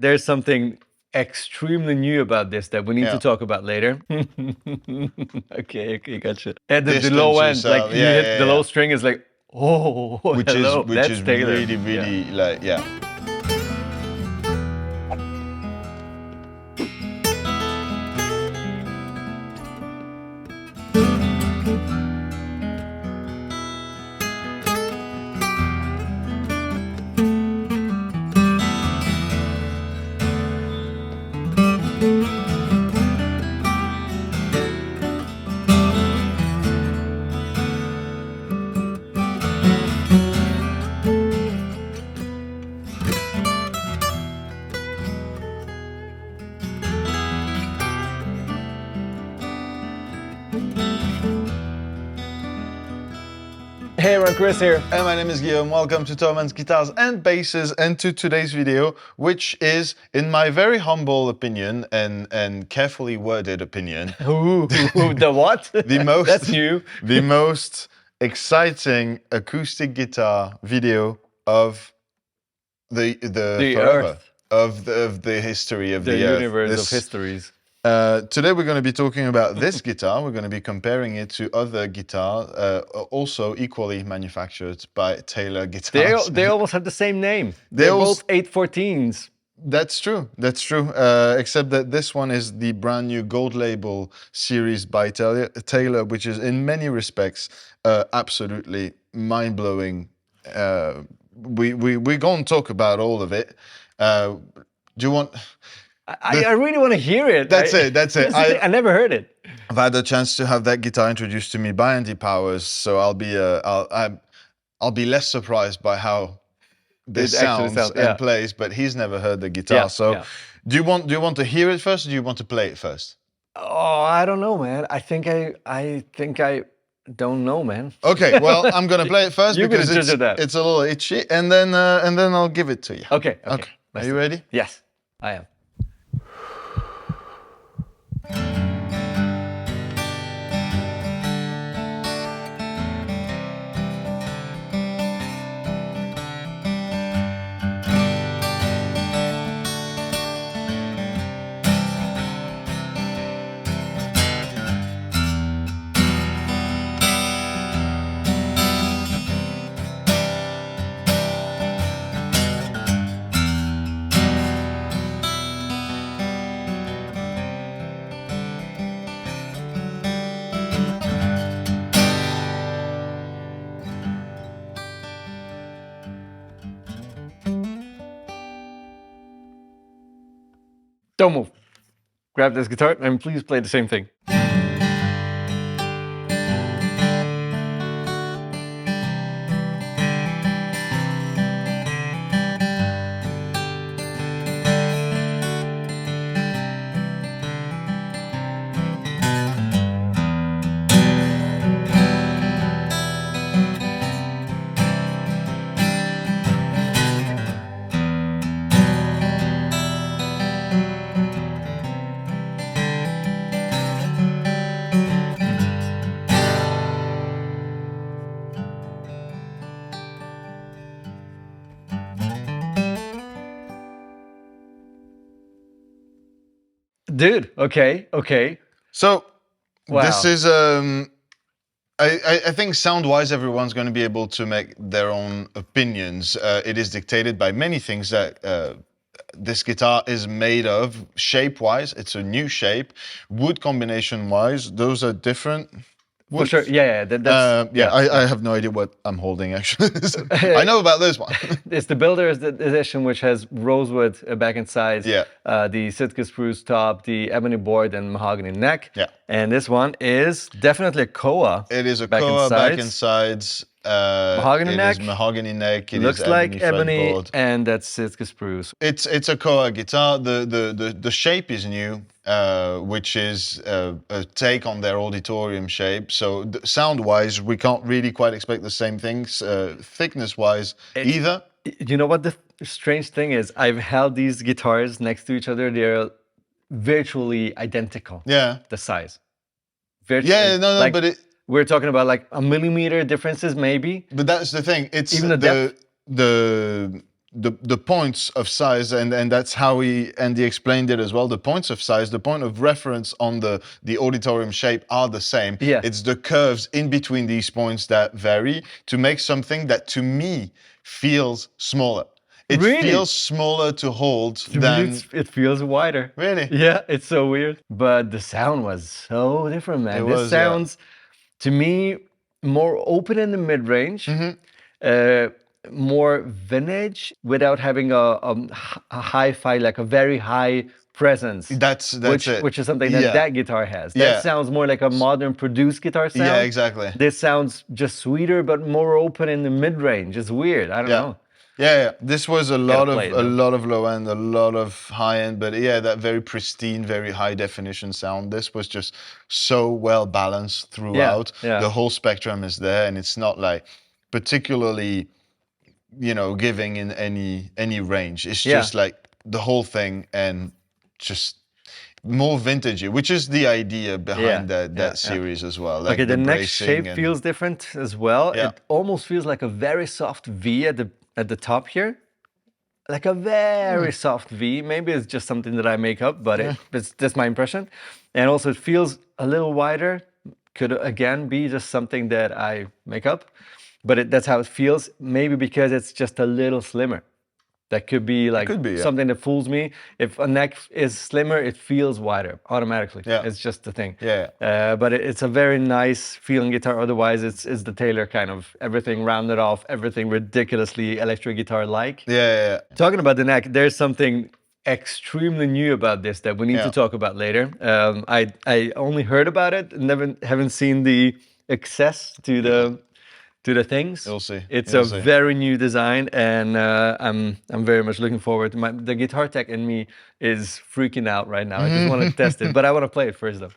There's something extremely new about this that we need to talk about later. Okay, gotcha. And the low end, like you hit the low string is like, oh, which hello, is really like, yeah. Hey everyone, Chris here. And my name is Guillaume. Welcome to Thomann's Guitars and Basses and to today's video, which is, in my very humble opinion and carefully worded opinion, Ooh, the what? the most That's new. The most exciting acoustic guitar video of the forever, Earth. of the history of the universe Earth. of histories. Today we're going to be talking about this guitar. We're going to be comparing it to other guitars, also equally manufactured by Taylor Guitars. They almost have the same name. They're both 814s. That's true. That's true. Except that this one is the brand new gold label series by Taylor, which is in many respects absolutely mind-blowing. We're going to talk about all of it. Do you want? I really want to hear it. That's it. I never heard it. I've had the chance to have that guitar introduced to me by Andy Powers, so I'll be less surprised by how this sounds and plays. But he's never heard the guitar, do you want to hear it first, or do you want to play it first? Oh, I don't know, man. I think I don't know, man. Okay, well, I'm gonna play it first because it's a little itchy, and then I'll give it to you. Okay. Are you ready? Yes, I am. Don't move. Grab this guitar and please play the same thing. Dude, okay. So, this is, I think sound-wise, everyone's going to be able to make their own opinions. It is dictated by many things that this guitar is made of. Shape-wise, it's a new shape. Wood combination-wise, those are different. For sure, yeah. I have no idea what I'm holding, actually. I know about this one. It's the Builder's edition, which has rosewood back and sides, the Sitka spruce top, the ebony board, and mahogany neck. Yeah. And this one is definitely a Koa. It is a Koa back and sides. Mahogany neck. It is mahogany neck. It looks is like ebony, fretboard. and that's Sitka spruce. It's a Koa guitar. The shape is new, which is a take on their auditorium shape. So sound-wise, we can't really quite expect the same things. Thickness-wise, either. You know what the strange thing is? I've held these guitars next to each other. They're virtually identical. Yeah. The size. Virtually, but we're talking about like a millimeter differences, maybe. But that's the thing. It's even the depth. The the points of size, and that's how Andy explained it as well. The points of size, the point of reference on the auditorium shape are the same. Yeah. It's the curves in between these points that vary to make something that to me feels smaller. It Really? feels smaller to hold To than... me, it feels wider. Really? Yeah, it's so weird. But the sound was so different, man. It This was, sounds, to me, more open in the mid-range, more vintage, without having a hi-fi, like a very high presence. That's it. Which is something that that guitar has. That Yeah. sounds more like a modern produced guitar sound. Yeah, exactly. This sounds just sweeter, but more open in the mid-range. It's weird. I don't know. Yeah. This was a lot of low end, a lot of high end, but yeah, that very pristine, very high definition sound. This was just so well balanced throughout. Yeah. The whole spectrum is there, and it's not like particularly, giving in any range. It's just like the whole thing, and just more vintagey, which is the idea behind that series as well. Like okay, the neck shape and... feels different as well. Yeah. It almost feels like a very soft V at the top here. Like a very soft V. Maybe it's just something that I make up, but it's just my impression. And also it feels a little wider. Could again be just something that I make up, but that's how it feels. Maybe because it's just a little slimmer. That could be like something that fools me. If a neck is slimmer, it feels wider automatically. Yeah. It's just the thing. Yeah. But it's a very nice feeling guitar. Otherwise, it's the Taylor kind of everything rounded off, everything ridiculously electric guitar-like. Yeah. Talking about the neck, there's something extremely new about this that we need to talk about later. I only heard about it, haven't seen the access to the things. You'll see. It's a very new design, and I'm very much looking forward. The guitar tech in me is freaking out right now. I just want to test it, but I want to play it first though.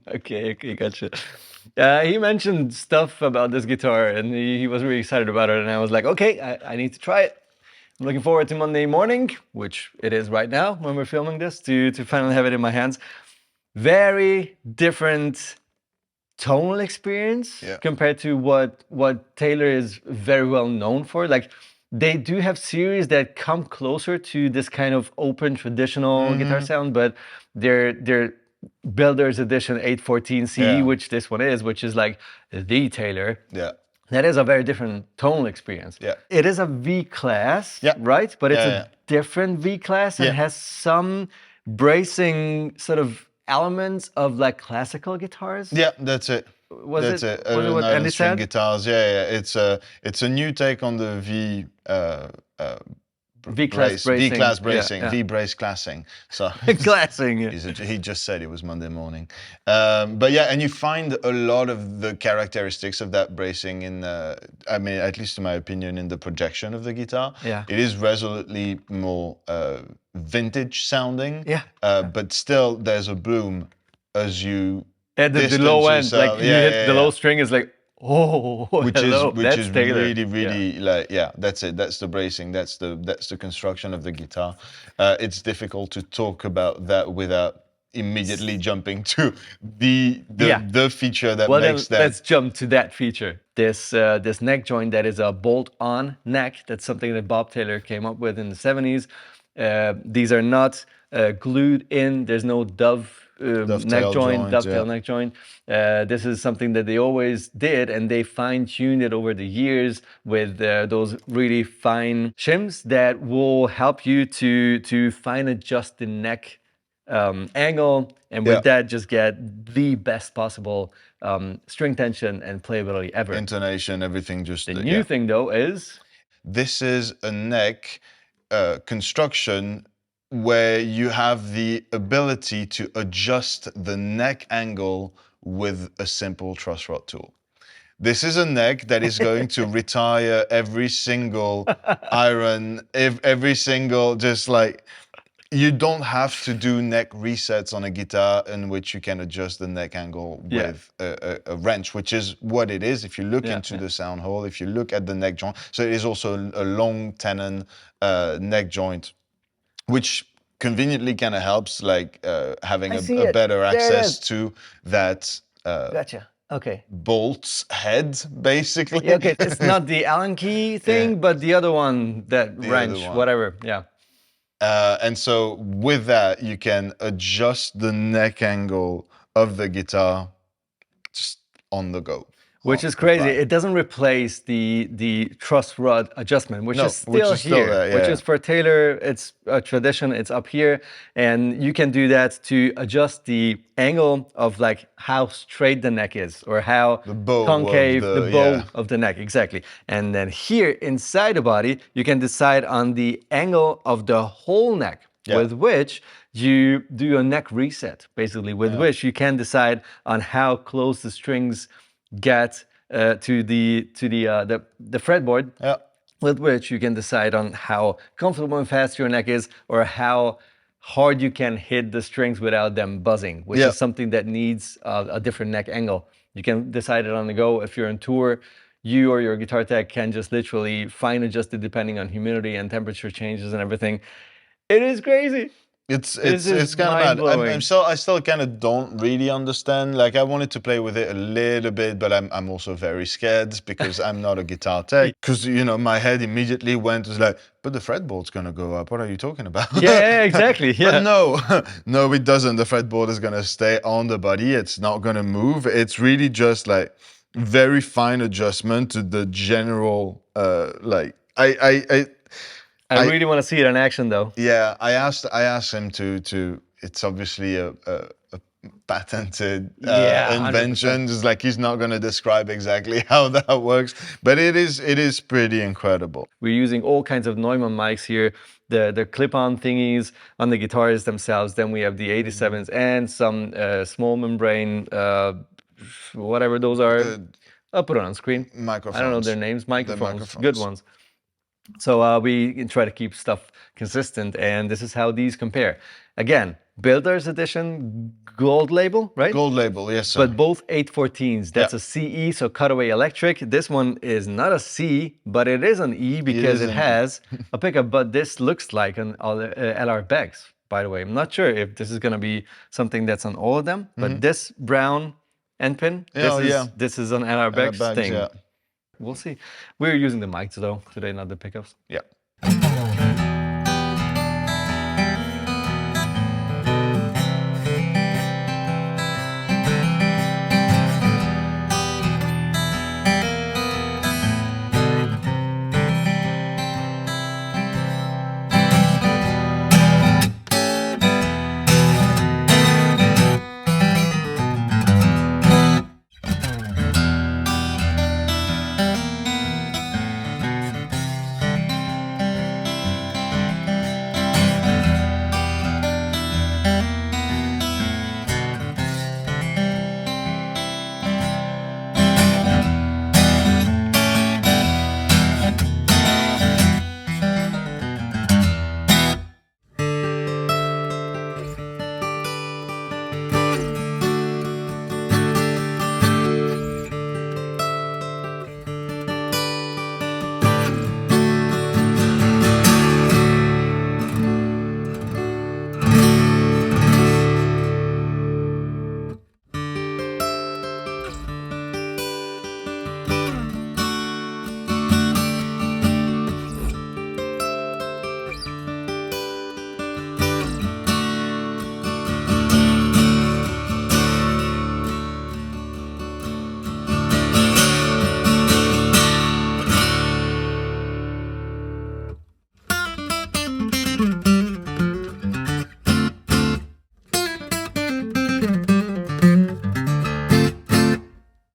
Okay, gotcha. He mentioned stuff about this guitar, and he was really excited about it, and I was like, okay, I need to try it. I'm looking forward to Monday morning, which it is right now when we're filming this, to finally have it in my hands. Very different tonal experience compared to what Taylor is very well known for. Like, they do have series that come closer to this kind of open traditional guitar sound, but they're Builder's Edition 814 CE, which this one is, which is like the Taylor. Yeah. That is a very different tonal experience. Yeah. It is a V class, right? But it's a different V class and has some bracing sort of elements of like classical guitars. Yeah, that's it. Was it what Andy string said? guitars. Yeah. It's a new take on the V-class bracing. V-class bracing, V-brace classing. So classing. He just said it was Monday morning. But yeah, and you find a lot of the characteristics of that bracing in, I mean, at least in my opinion, in the projection of the guitar. Yeah. It is resolutely more vintage sounding. Yeah. But still, there's a bloom as you at the low end, like you hit the low string is like, oh, which hello. is Taylor. really like, that's it. That's the bracing. That's the construction of the guitar. It's difficult to talk about that without immediately jumping to the feature that makes that. Let's jump to that feature. This neck joint that is a bolt-on neck. That's something that Bob Taylor came up with in the 70s. These are not glued in. There's no dovetail neck joint. This is something that they always did, and they fine-tuned it over the years with those really fine shims that will help you to fine adjust the neck angle, and Yeah. with that, just get the best possible string tension and playability ever. Intonation, everything just The new thing, though, is this is a neck construction where you have the ability to adjust the neck angle with a simple truss rod tool. This is a neck that is going to retire every single iron, every single, just like, you don't have to do neck resets on a guitar in which you can adjust the neck angle with a wrench, which is what it is. If you look into the sound hole, if you look at the neck joint, so it is also a long tenon neck joint, which conveniently kind of helps, like having a better access to that. Gotcha. Okay. Bolt's head, basically. Yeah, okay, it's not the Allen key thing, but the other one, that wrench, whatever. Yeah. And so with that, you can adjust the neck angle of the guitar just on the go. Which is crazy. It doesn't replace the truss rod adjustment, which is still here. there, which is for Taylor, it's a tradition, it's up here. And you can do that to adjust the angle of like how straight the neck is, or how concave the bow of the neck, exactly. And then here inside the body, you can decide on the angle of the whole neck, with which you do a neck reset, basically, with which you can decide on how close the strings get to the fretboard, with which you can decide on how comfortable and fast your neck is, or how hard you can hit the strings without them buzzing, which is something that needs a different neck angle. You can decide it on the go. If you're on tour, you or your guitar tech can just literally fine adjust it depending on humidity and temperature changes and everything. It is crazy. It's kind of mad. I still kind of don't really understand. Like, I wanted to play with it a little bit, but I'm also very scared because I'm not a guitar tech. Because, you know, my head immediately was like, but the fretboard's gonna go up. What are you talking about? Yeah, exactly. Yeah. But no, no, it doesn't. The fretboard is gonna stay on the body. It's not gonna move. It's really just like very fine adjustment to the general like I really want to see it in action, though. Yeah, I asked him to. It's obviously a patented invention. Just like, he's not going to describe exactly how that works, but it is pretty incredible. We're using all kinds of NAMM mics here, the clip-on thingies on the guitars themselves. Then we have the 87s and some small membrane, whatever those are. I'll put it on screen. Microphones. I don't know their names. Microphones. Good ones. So we try to keep stuff consistent, and this is how these compare. Again, Builder's Edition gold label, right? Gold label, yes, sir. But both 814s, that's a CE, so cutaway electric. This one is not a C, but it is an E because it has a pickup, but this looks like an LR Bags, by the way. I'm not sure if this is going to be something that's on all of them, but this brown end pin, this is an LR Bags thing. Yeah. We'll see. We're using the mics though today, not the pickups. Yeah.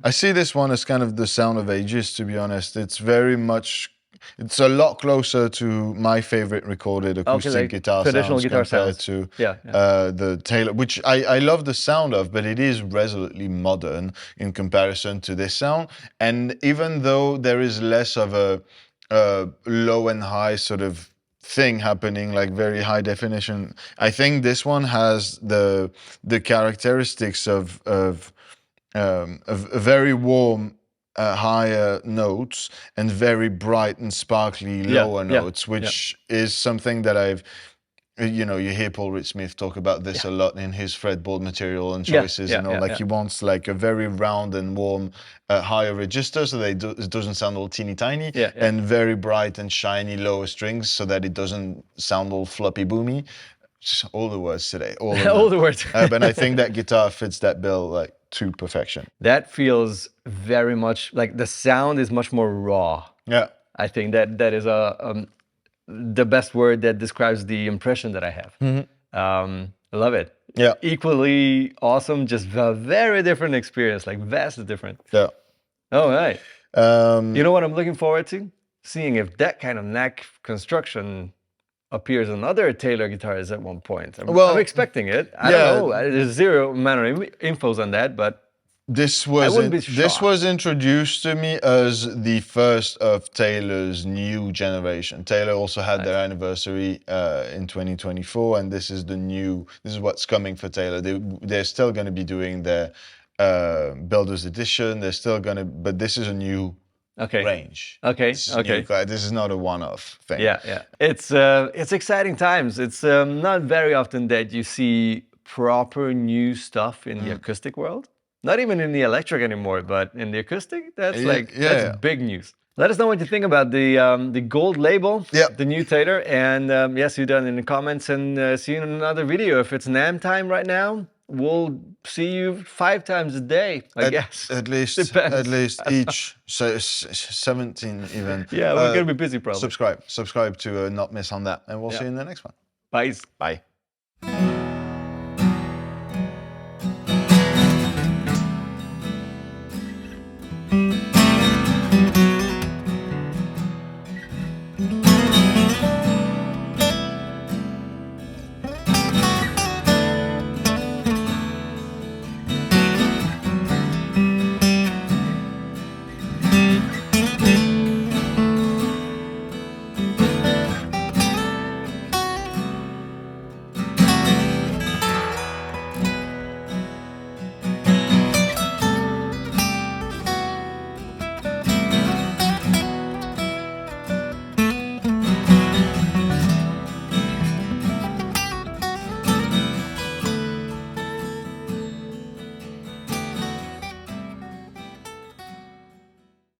I see this one as kind of the sound of ages, to be honest. It's very much, it's a lot closer to my favorite recorded acoustic like guitar traditional sounds guitar compared sounds. to Yeah, the Taylor, which I love the sound of, but it is resolutely modern in comparison to this sound. And even though there is less of a low and high sort of thing happening, like very high definition, I think this one has the characteristics of a very warm higher notes and very bright and sparkly lower notes, which is something that I've, you know, you hear Paul Ritz-Smith talk about this a lot in his fretboard material and choices and all. Like he wants like a very round and warm higher register so that it doesn't sound all teeny tiny, and very bright and shiny lower strings so that it doesn't sound all floppy boomy. Just all the words today, all of them. All the words. But I think that guitar fits that bill like to perfection. That feels very much like the sound is much more raw. Yeah. I think that is the best word that describes the impression that I have. I love it. Yeah. Equally awesome, just a very different experience, like vastly different. Yeah. All right. You know what I'm looking forward to? Seeing if that kind of neck construction appears on other Taylor guitars at one point. I'm expecting it. I don't know. There's zero amount of infos on that, but this was introduced to me as the first of Taylor's new generation. Taylor also had their anniversary in 2024, and this is what's coming for Taylor. They're still going to be doing their Builder's Edition. They're still going to, but this is a new range. This is not a one-off thing. Yeah. It's exciting times. It's not very often that you see proper new stuff in the acoustic world. Not even in the electric anymore, but in the acoustic, that's that's big news. Let us know what you think about the gold label, the new Taylor, and yes, you done in the comments, and see you in another video. If it's NAMM time right now, we'll see you 5 times a day, I guess. At least each, so 17 even. Yeah, we're gonna be busy probably. Subscribe to not miss on that, and we'll see you in the next one. Bye. Bye.